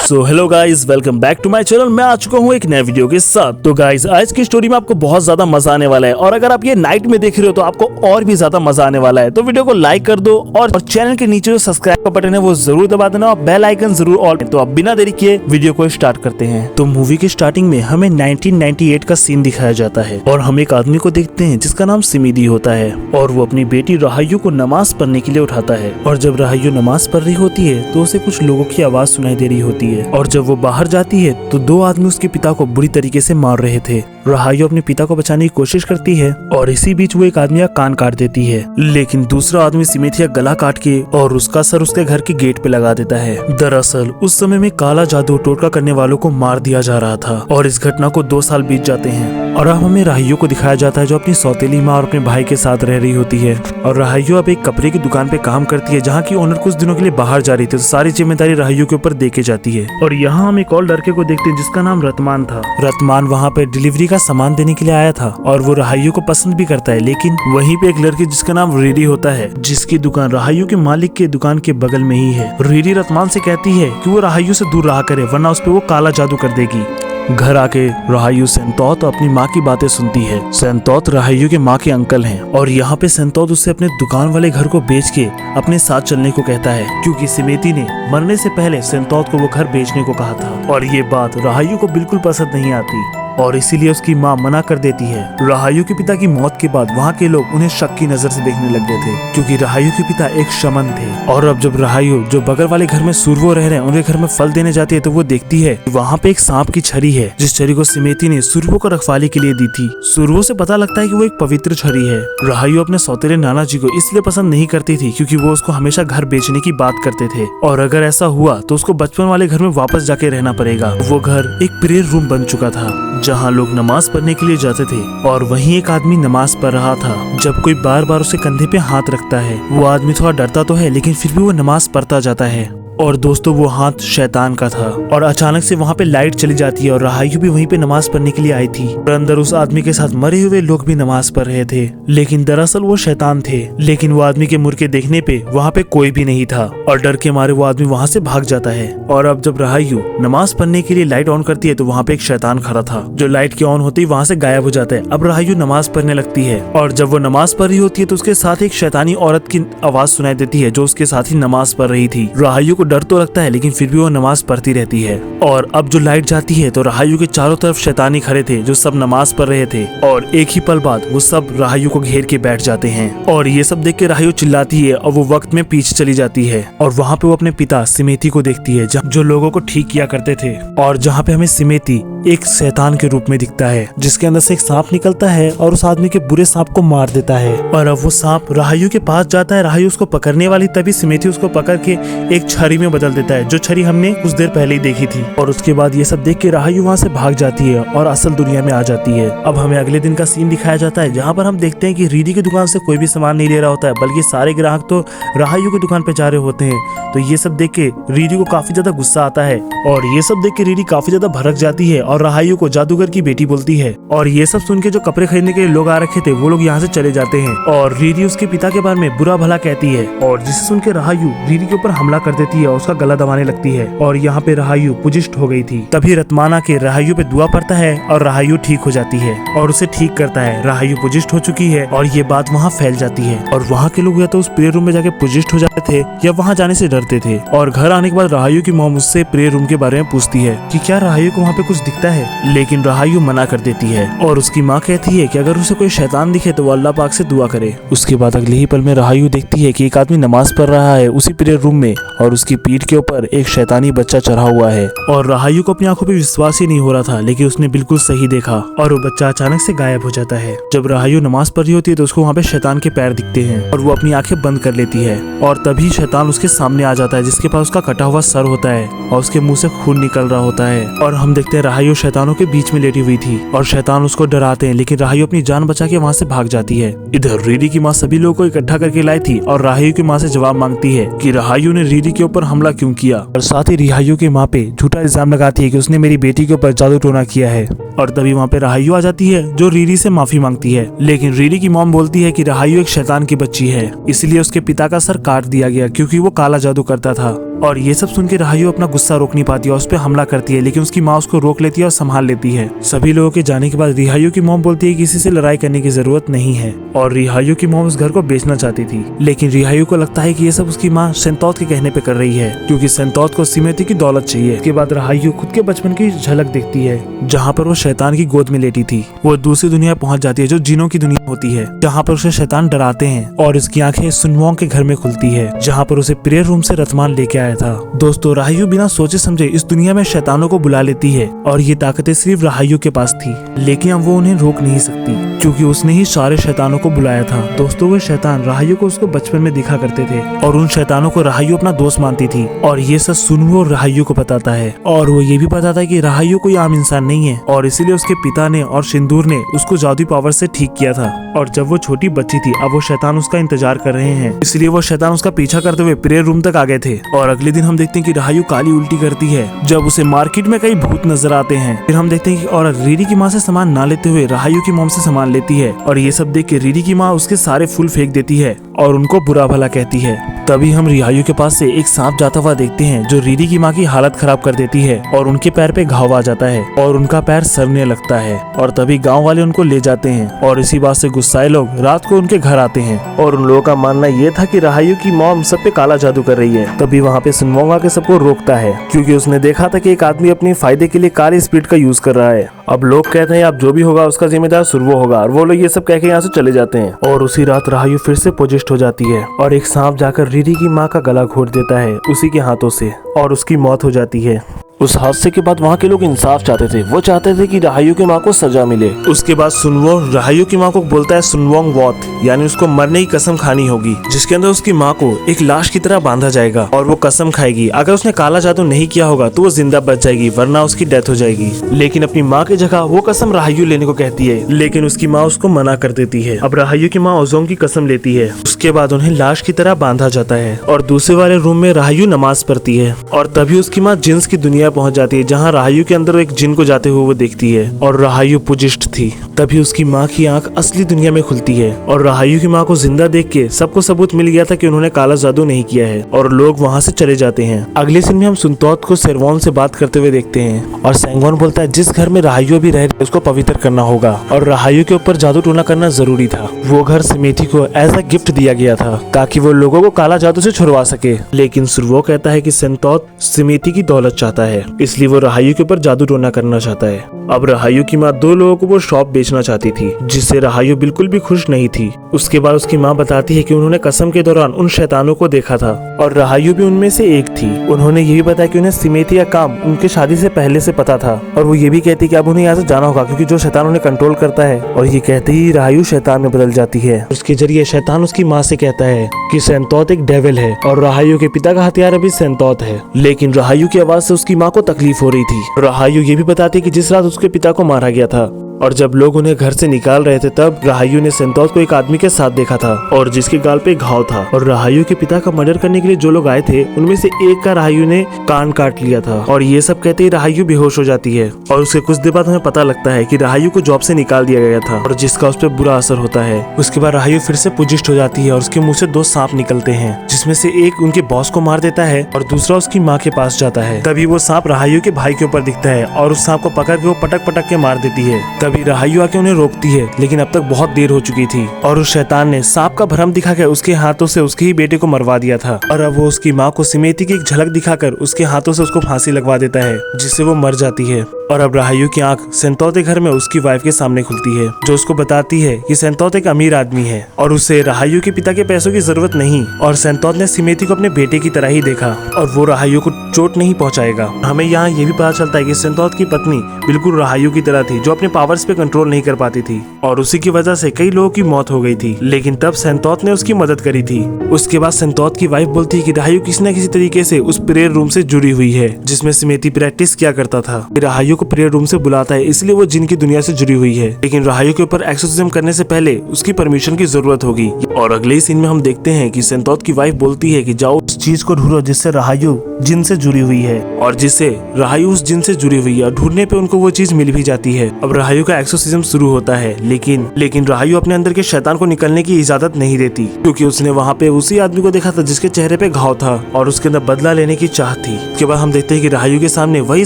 So hello guys, welcome back to my channel. मैं आ चुका हूँ एक नए वीडियो के साथ। तो गाइज, आज की स्टोरी में आपको बहुत ज्यादा मजा आने वाला है, और अगर आप ये नाइट में देख रहे हो तो आपको और भी ज्यादा मजा आने वाला है। तो वीडियो को लाइक कर दो और चैनल के नीचे जो सब्सक्राइब का बटन है वो जरूर दबा देना और बेल आइकन जरूर ऑल। तो अब बिना देरी किए वीडियो को स्टार्ट करते हैं। तो मूवी के स्टार्टिंग में हमें 1998 का सीन दिखाया जाता है और हम एक आदमी को देखते हैं जिसका नाम सिमिदी होता है, और वो अपनी बेटी राहायू को नमाज पढ़ने के लिए उठाता है। और जब राहायू नमाज पढ़ रही होती है तो उसे कुछ लोगों की आवाज सुनाई दे रही होती है, और जब वो बाहर जाती है तो दो आदमी उसके पिता को बुरी तरीके से मार रहे थे। राहायू अपने पिता को बचाने की कोशिश करती है और इसी बीच वो एक आदमी का कान काट देती है, लेकिन दूसरा आदमी सिमेथिया गला काट के और उसका सर उसके घर के गेट पे लगा देता है। दरअसल उस समय में काला जादू टोटका करने वालों को मार दिया जा रहा था, और इस घटना को 2 साल बीत जाते हैं। और अब हमें राहायू को दिखाया जाता है जो अपनी सौतेली माँ और अपने भाई के साथ रह रही होती है। और राहायू अब एक कपड़े की दुकान पे काम करती है जहाँ की ओनर कुछ दिनों के लिए बाहर जा रही थी, तो सारी जिम्मेदारी राहायू के ऊपर देके जाती है। और यहाँ हम एक और लड़के को देखते हैं जिसका नाम रतमान था। रतमान वहाँ पे डिलीवरी का सामान देने के लिए आया था और वो राहायू को पसंद भी करता है, लेकिन वहीं पे एक लड़की जिसका नाम रीडी होता है, जिसकी दुकान राहायू के मालिक के दुकान के बगल में ही है। रीडी रतमान से कहती है कि वो राहायू से दूर रहा करे, वरना उस पे वो काला जादू कर देगी। घर आके राहायू सेंतौत अपनी माँ की बातें सुनती है। सेंतौत राहायू के माँ के अंकल हैं, और यहाँ पे सेंतौत उससे अपने दुकान वाले घर को बेच के अपने साथ चलने को कहता है, क्योंकि सिमेती ने मरने से पहले सेंतौत को वो घर बेचने को कहा था। और ये बात राहायू को बिल्कुल पसंद नहीं आती, और इसीलिए उसकी माँ मना कर देती है। राहायू के पिता की मौत के बाद वहाँ के लोग उन्हें शक की नजर से देखने लग गए थे, क्योंकि राहायू के पिता एक शमन थे। और अब जब राहायू जो बगल वाले घर में सुरवो रह रहे हैं उनके घर में फल देने जाती है, तो वो देखती है वहाँ पे एक सांप की छड़ी है, जिस छड़ी को सिमेती ने सुरवो को रखवाली के लिए दी थी। सुरवो से पता लगता है कि वो एक पवित्र छड़ी है। राहायू अपने सौतेले नाना जी को इसलिए पसंद नहीं करती थी क्योंकि वो उसको हमेशा घर बेचने की बात करते थे, और अगर ऐसा हुआ तो उसको बचपन वाले घर में वापस जाके रहना पड़ेगा। वो घर एक प्रेयर रूम बन चुका था जहाँ लोग नमाज पढ़ने के लिए जाते थे, और वहीं एक आदमी नमाज पढ़ रहा था। जब कोई बार बार उसे कंधे पे हाथ रखता है, वो आदमी थोड़ा डरता तो है, लेकिन फिर भी वो नमाज पढ़ता जाता है। और दोस्तों, वो हाथ शैतान का था। और अचानक से वहाँ पे लाइट चली जाती है, और राहायू भी वहीं पे नमाज पढ़ने के लिए आई थी, और अंदर उस आदमी के साथ मरे हुए लोग भी नमाज पढ़ रहे थे, लेकिन दरअसल वो शैतान थे। लेकिन वो आदमी के मुड़ के देखने पे वहाँ पे कोई भी नहीं था, और डर के मारे वो आदमी वहाँ से भाग जाता है। और अब जब राहायू नमाज पढ़ने के लिए लाइट ऑन करती है तो वहाँ पे एक शैतान खड़ा था, जो लाइट के ऑन होते ही वहाँ से गायब हो जाता है। अब राहायू नमाज पढ़ने लगती है, और जब वो नमाज पढ़ रही होती है तो उसके साथ एक शैतानी औरत की आवाज सुनाई देती है, जो उसके साथ ही नमाज पढ़ रही थी। राहायू को डर तो लगता है, लेकिन फिर भी वो नमाज पढ़ती रहती है। और अब जो लाइट जाती है तो राहायू के चारों तरफ शैतानी खड़े थे जो सब नमाज पढ़ रहे थे, और एक ही पल बाद वो सब राहायू को घेर के बैठ जाते हैं। और ये सब देख के राहायू चिल्लाती है और वो वक्त में पीछे चली जाती है, और वहाँ पे वो अपने पिता सिमेती को देखती है जो लोगों को ठीक किया करते थे, और जहाँ पे हमें सिमेती एक शैतान के रूप में दिखता है, जिसके अंदर से एक सांप निकलता है और उस आदमी के बुरे सांप को मार देता है। और अब वो सांप राहायू के पास जाता है। राहायू उसको पकड़ने वाली, तभी सिमेती उसको पकड़ के एक छड़ी में बदल देता है, जो छड़ी हमने कुछ देर पहले ही देखी थी। और उसके बाद ये सब देख के राहायू वहाँ से भाग जाती है और असल दुनिया में आ जाती है। अब हमें अगले दिन का सीन दिखाया जाता है, जहाँ पर हम देखते हैं कि रीडी की दुकान से कोई भी सामान नहीं ले रहा होता है, बल्कि सारे ग्राहक तो राहायू की दुकान पे जा रहे होते हैं। तो ये सब देख के रीडी को काफी ज्यादा गुस्सा आता है, और ये सब देख के रीडी काफी ज्यादा भड़क जाती है और राहायू को जादूगर की बेटी बोलती है। और ये सब सुन के जो कपड़े खरीदने के लिए लोग आ रखे थे वो लोग यहाँ से चले जाते हैं, और रीडी उसके पिता के बारे में बुरा भला कहती है, और जिसे सुन के राहायू रीडी के ऊपर हमला कर देती है और उसका गला दबाने लगती है। और यहाँ पे राहायू पुजिष्ट हो गई थी। तभी रतमाना के राहायू पे दुआ पड़ता है और राहायू ठीक हो जाती है, और उसे ठीक करता है। राहायू पुजिष्ट हो चुकी है, और ये बात वहाँ फैल जाती है, और वहाँ के लोग या तो उस प्रेयर रूम में जाके पुजिष्ट हो जाते थे या वहाँ जाने से डरते थे। और घर आने के बाद राहायू की मॉम उससे प्रेयर रूम के बारे में पूछती है कि क्या राहायू को वहाँ पे कुछ दिखता है, लेकिन राहायू मना कर देती है, और उसकी माँ कहती है कि अगर उसे कोई शैतान दिखे तो वो अल्लाह पाक से दुआ करे। उसके बाद अगले ही पल में राहायू देखती है कि एक आदमी नमाज पढ़ रहा है उसी प्रेयर रूम में, और उसकी पीठ के ऊपर एक शैतानी बच्चा चढ़ा हुआ है। और राहायू को अपनी आंखों पे विश्वास ही नहीं हो रहा था, लेकिन उसने बिल्कुल सही देखा, और वो बच्चा अचानक से गायब हो जाता है। जब राहायू नमाज पढ़ रही होती है तो उसको वहाँ पे शैतान के पैर दिखते हैं, और वो अपनी आंखें बंद कर लेती है, और तभी शैतान उसके सामने आ जाता है, जिसके पास उसका कटा हुआ सर होता है और उसके मुंह से खून निकल रहा होता है। और हम देखते हैं राहायू शैतानों के बीच में लेटी हुई थी, और शैतान उसको डराते हैं, लेकिन राहायू अपनी जान बचा के वहाँ से भाग जाती है। इधर रीडी की माँ सभी लोगों को इकट्ठा करके लाई थी, और राहायू की माँ से जवाब मांगती है कि राहायू ने रीडी के ऊपर ऊपर हमला क्यों किया। और साथ ही रिहायू की माँ पे झूठा इल्जाम लगाती है कि उसने मेरी बेटी के ऊपर जादू टोना किया है। और तभी वहाँ पे राहायू आ जाती है जो रीरी से माफी मांगती है, लेकिन रीरी की मॉम बोलती है कि राहायू एक शैतान की बच्ची है, इसलिए उसके पिता का सर काट दिया गया क्योंकि वो काला जादू करता था। और ये सब सुन के राहायू अपना गुस्सा रोक नहीं पाती और उस पर हमला करती है, लेकिन उसकी माँ उसको रोक लेती है और संभाल लेती है। सभी लोगों के जाने के बाद रिहायू की मॉम बोलती है कि किसी से लड़ाई करने की जरूरत नहीं है और रिहायू की मॉम उस घर को बेचना चाहती थी, लेकिन रिहायू को लगता है कि ये सब उसकी माँ सेंतौत के कहने पे कर रही है क्योंकि सेंतौत को सिमेती की दौलत चाहिए। इसके बाद राहायू खुद के बचपन की झलक देखती है जहाँ पर वो शैतान की गोद में लेटी थी। वो दूसरी दुनिया पहुंच जाती है जो जिनों की दुनिया होती है, जहाँ पर उसे शैतान डराते हैं और उसकी आंखें सुनवोंग के घर में खुलती है जहाँ पर उसे प्रेयर रूम से रतमान लेके आया था। दोस्तों राहायू बिना सोचे समझे इस दुनिया में शैतानों को बुला लेती है और ये ताकतें सिर्फ राहायू के पास थी, लेकिन अब वो उन्हें रोक नहीं सकती क्योंकि उसने ही सारे शैतानों को बुलाया था। दोस्तों वो शैतान राहायू को उसको बचपन में दिखा करते थे और उन शैतानों को राहायू अपना दोस्त मानती थी और ये सब सुनवो राहायू को बताता है और वो ये भी बताता है कि राहायू कोई आम इंसान नहीं है और इसीलिए उसके पिता ने और सिंदूर ने उसको जादुई पावर से ठीक किया था। और जब वो छोटी बच्ची थी अब वो शैतान उसका इंतजार कर रहे हैं, इसलिए वो शैतान उसका पीछा करते हुए प्रेयर रूम तक आ गए थे। और अगले दिन हम देखते हैं कि राहायू काली उल्टी करती है जब उसे मार्केट में कई भूत नजर आते हैं। फिर हम देखते हैं कि और रीरी की माँ से सामान ना लेते हुए राहायू की मॉम से सामान लेती है और ये सब देख के रीरी की माँ उसके सारे फूल फेंक देती है और उनको बुरा भला कहती है। तभी हम रिहायू के पास से एक सांप जाता हुआ देखते हैं जो रीरी की माँ की हालत खराब कर देती है और उनके पैर पे घाव आ जाता है और उनका पैर सड़ने लगता है। और तभी गांव वाले उनको ले जाते हैं और इसी बात से गुस्साए लोग रात को उनके घर आते हैं और उन लोगों का मानना ये था कि राहायू की मॉम सब पे काला जादू कर रही है। तभी वहाँ पे सुनवोंग आके सबको रोकता है क्योंकि उसने देखा था कि एक आदमी अपने फायदे के लिए काली स्पिरिट का यूज कर रहा है। अब लोग कहते हैं अब जो भी होगा उसका जिम्मेदार सुरवो होगा और वो लोग ये सब कह के यहाँ से चले जाते हैं। और उसी रात राहायू फिर से पोजेस्ट हो जाती है और एक सांप जाकर रीरी की माँ का गला घोट देता है उसी के हाथों से और उसकी मौत हो जाती है। उस हादसे के बाद वहाँ के लोग इंसाफ चाहते थे, वो चाहते थे कि राहायू की माँ को सजा मिले। उसके बाद सुनवो राहायू की माँ को बोलता है सुनवोंग वॉत, यानी उसको मरने की कसम खानी होगी जिसके अंदर उसकी माँ को एक लाश की तरह बांधा जाएगा और वो कसम खाएगी अगर उसने काला जादू नहीं किया होगा तो वो जिंदा बच जाएगी वरना उसकी डेथ हो जाएगी। लेकिन अपनी माँ की जगह वो कसम राहायू लेने को कहती है, लेकिन उसकी माँ उसको मना कर देती है। अब राहायू की माँ ओजोंग की कसम लेती है। उसके बाद उन्हें लाश की तरह बांधा जाता है और दूसरे वाले रूम में राहायू नमाज पढ़ती है और तभी उसकी माँ जिन्स की दुनिया पहुंच जाती है जहां राहायू के अंदर एक जिन को जाते हुए वो देखती है और राहायू पुजिष्ट थी। तभी उसकी माँ की आंख असली दुनिया में खुलती है और राहायू की माँ को जिंदा देख के सबको सबूत मिल गया था कि उन्होंने काला जादू नहीं किया है और लोग वहां से चले जाते हैं। अगले सीन में हम सुनतौत को सेरवोन से बात करते हुए देखते हैं और सेंगवोन बोलता है जिस घर में राहायू भी रह उसको पवित्र करना होगा और राहायू के ऊपर जादू टोना करना जरूरी था। वो घर सिमेती को एज अ गिफ्ट दिया गया था ताकि वो लोगों को काला जादू से छुड़वा सके, लेकिन सुरवो कहता है कि सेंतौत सिमेती की दौलत चाहता है इसलिए वो राहायू के ऊपर जादू टोना करना चाहता है। अब राहायू की माँ दो लोगों को वो शॉप बेचना चाहती थी जिससे राहायू बिल्कुल भी खुश नहीं थी। उसके बाद उसकी माँ बताती है कि उन्होंने कसम के दौरान उन शैतानों को देखा था और राहायू भी उनमें से एक थी। उन्होंने ये भी बताया कि उन्हें सिमेती का काम उनके शादी से पहले से पता था और वो ये भी कहती कि अब उन्हें यहाँ से जाना होगा क्योंकि जो शैतान उन्हें कंट्रोल करता है। और ये कहते ही राहायू शैतान में बदल जाती है। उसके जरिए शैतान उसकी माँ से कहता है कि सेंतौत एक डेविल है और राहायू के पिता का हथियार अभी सेंतौत है, लेकिन राहायू की आवाज से उसकी माँ को तकलीफ हो रही थी। राहायू ये भी बताती है कि जिस रात उसके पिता को मारा गया था और जब लोग उन्हें घर से निकाल रहे थे तब राहायू ने सेंतौत को एक आदमी के साथ देखा था और जिसके गाल पे घाव था और राहायू के पिता का मर्डर करने के लिए जो लोग आए थे उनमें से एक का राहायू ने कान काट लिया था। और ये सब कहते ही राहायू बेहोश हो जाती है और उसके कुछ देर बाद हमें पता लगता है कि राहायू को जॉब से निकाल दिया गया था और जिसका उस पर बुरा असर होता है। उसके बाद राहायू फिर से पुजिष्ट हो जाती है और उसके मुंह से दो सांप निकलते हैं जिसमें से एक उनके बॉस को मार देता है और दूसरा उसकी माँ के पास जाता है। तभी वो सांप राहायू के भाई के ऊपर दिखता है और उस सांप को पकड़ के वो पटक पटक के मार देती है। तभी राहायू आके उन्हें रोकती है लेकिन अब तक बहुत देर हो चुकी थी और उस शैतान ने सांप का भ्रम दिखाकर उसके हाथों से उसके ही बेटे को मरवा दिया था और अब वो उसकी माँ को सिमेती की एक झलक दिखाकर उसके हाथों से उसको फांसी लगवा देता है जिससे वो मर जाती है। और अब राहायू की आंख सेंतौत के घर में उसकी वाइफ के सामने खुलती है जो उसको बताती है कि सेंतौत एक अमीर आदमी है और उसे राहायू के पिता के पैसों की जरूरत नहीं और सेंतौत ने सिमेती को अपने बेटे की तरह ही देखा और वो राहायू को चोट नहीं पहुंचाएगा। हमें यहाँ ये भी पता चलता है कि सेंतौत की पत्नी बिल्कुल राहायू की तरह थी जो अपने पावर्स पे कंट्रोल नहीं कर पाती थी और उसी की वजह से कई लोगों की मौत हो गई थी, लेकिन तब सेंतौत ने उसकी मदद करी थी। उसके बाद सेंतौत की वाइफ बोलती है कि राहायू किसी न किसी तरीके से उस प्रेयर रूम से जुड़ी हुई है जिसमें सिमेती प्रैक्टिस किया करता था। राहायू को प्रेयर रूम से बुलाता है इसलिए वो जिन की दुनिया से जुड़ी हुई है, लेकिन राहायू के ऊपर एक्सोर्सिज्म करने से पहले उसकी परमिशन की जरूरत होगी। और अगले सीन में हम देखते हैं कि सेंतौत की वाइफ बोलती है कि जाओ उस चीज को ढूंढो जिससे राहायु जिन से जुड़ी हुई है और जिससे राहायु उस जिन से जुड़ी हुई है। ढूंढने पे उनको वो चीज मिल भी जाती है। अब राहायु का एक्सोर्सिज्म शुरू होता है, लेकिन राहायु अपने अंदर के शैतान को निकलने की इजाजत नहीं देती, क्योंकि उसने वहाँ पे उसी आदमी को देखा था जिसके चेहरे पे घाव था और उसके अंदर बदला लेने की चाह थी। उसके बाद हम देखते हैं कि राहायु के सामने वही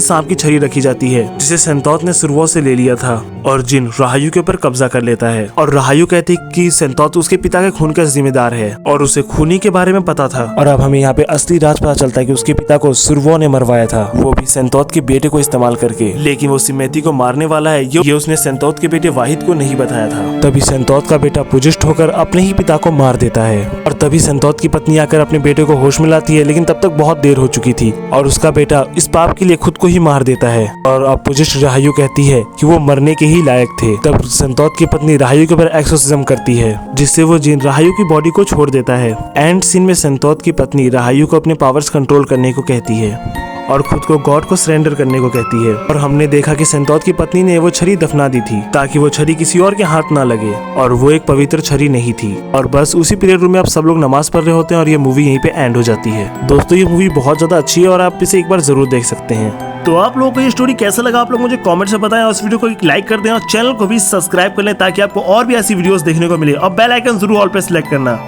सांप की छड़ी रखी जाती है जिसे सेंतौत ने सुरवो से ले लिया था और जिन राहायु के ऊपर कब्जा कर लेता है। और राहायु कहती है कि सेंतौत उसके पिता के खून का जिम्मेदार है और उसे खूनी के बारे में पता था। और अब हमें यहाँ पे असली राज पता चलता है कि उसके पिता को सुरवो ने मरवाया था, वो भी सेंतौत के बेटे को इस्तेमाल करके। लेकिन वो सिमेती को मारने वाला है ये उसने सेंतौत के बेटे वाहिद को नहीं बताया था। तभी सेंतौत का बेटा पुजिस्ट होकर अपने ही पिता को मार देता है और तभी सेंतौत की पत्नी आकर अपने बेटे को होश में लाती है, लेकिन तब तक बहुत देर हो चुकी थी और उसका बेटा इस पाप के लिए खुद को ही मार देता है। और अब पुजिस्ट राहायु कहती है कि वो मरने के ही लायक थे। तब सेंतौत की पत्नी राहायु के ऊपर एक्सोर्सिज्म करती है जिससे वो जिन राहायु की बॉडी को छोड़ देता है। एंड सीन में सेंतौत की पत्नी राहायु को अपने पावर्स कंट्रोल करने को कहती है और खुद को गॉड को सरेंडर करने को कहती है। और हमने देखा कि सेंतौत की पत्नी ने वो छड़ी दफना दी थी ताकि वो छड़ी किसी और के हाथ ना लगे और वो एक पवित्र छड़ी नहीं थी। और बस उसी पीरियड रूम में अब सब लोग नमाज पढ़ रहे होते हैं और ये मूवी यहीं पे एंड हो जाती है। दोस्तों ये मूवी बहुत ज्यादा अच्छी है और आप इसे एक बार जरूर देख सकते हैं। तो आप लोगों को ये स्टोरी कैसा लगा आप लोग मुझे कमेंट से बताएं और इस वीडियो को एक लाइक कर दें और चैनल को भी सब्सक्राइब कर लें ताकि आपको और भी ऐसी वीडियोस देखने को मिले और बेल आइकन जरूर ऑल पे सिलेक्ट करना।